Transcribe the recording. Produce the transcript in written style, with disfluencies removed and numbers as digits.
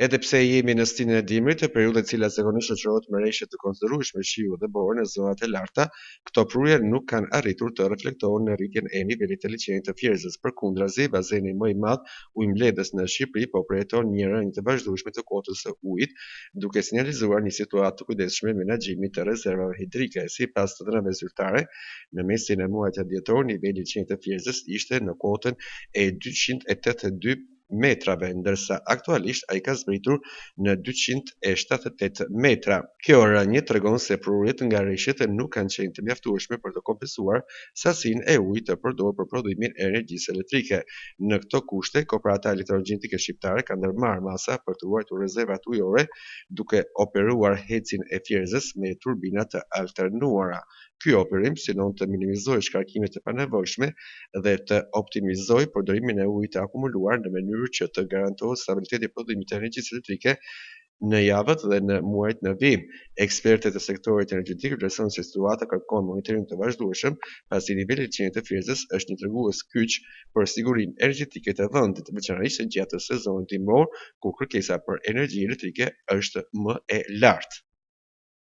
Edhe pse jemi në stinën e dimrit, periudha e cila zakonisht shoqërohet me reshje të konsiderueshme shiu dhe borë në zonat e larta, këto prurje nuk kanë arritur të reflektohen në rritjen e nivelit të liçenit të Fierzës. Përkundrazi, bazeni më i madh ujëmbledhës në Shqipëri po përjeton një rënjë të vazhdueshme të kotës së ujit, duke sinjalizuar një situatë të kujdesshme me menaxhimin të rezervave hidrike. Sipas të dhënave zyrtare, në mesin e muajit dhjetor, niveli i liçenit të Fierzës ishte në kotën e 282 metrave, ndërsa aktualisht ai ka zbritur në 278 metra. Kjo rënje tregon se prurjet nga reshjet nuk kanë qenë të mjaftueshme për të kompensuar sasinë e ujit të përdorur për prodhimin e energjisë elektrike. Në këto kushte, Kooperativa Elektroenergjike Shqiptare ka ndërmarrë masa për të ruajtur rezervat ujore, duke operuar hecin e Fierzës me turbina të alternuara. Ky operim synon të minimizojë shkarkimet e panevojshme dhe të optimizojë përdorimin e ujit të akumuluar në mënyrë që të garantohet stabiliteti i prodhimit të energjisë elektrike në javët dhe në muajt në vijim. Ekspertët e sektorit energjetik vlerësojnë se situata kërkon monitorim të vazhdueshëm, pasi niveli i liçenit të Fierzës është një tregues kyç për sigurinë energjetike të vendit, veçanërisht gjatë sezonit dimor, ku kërkesa për energji elektrike është më e lartë.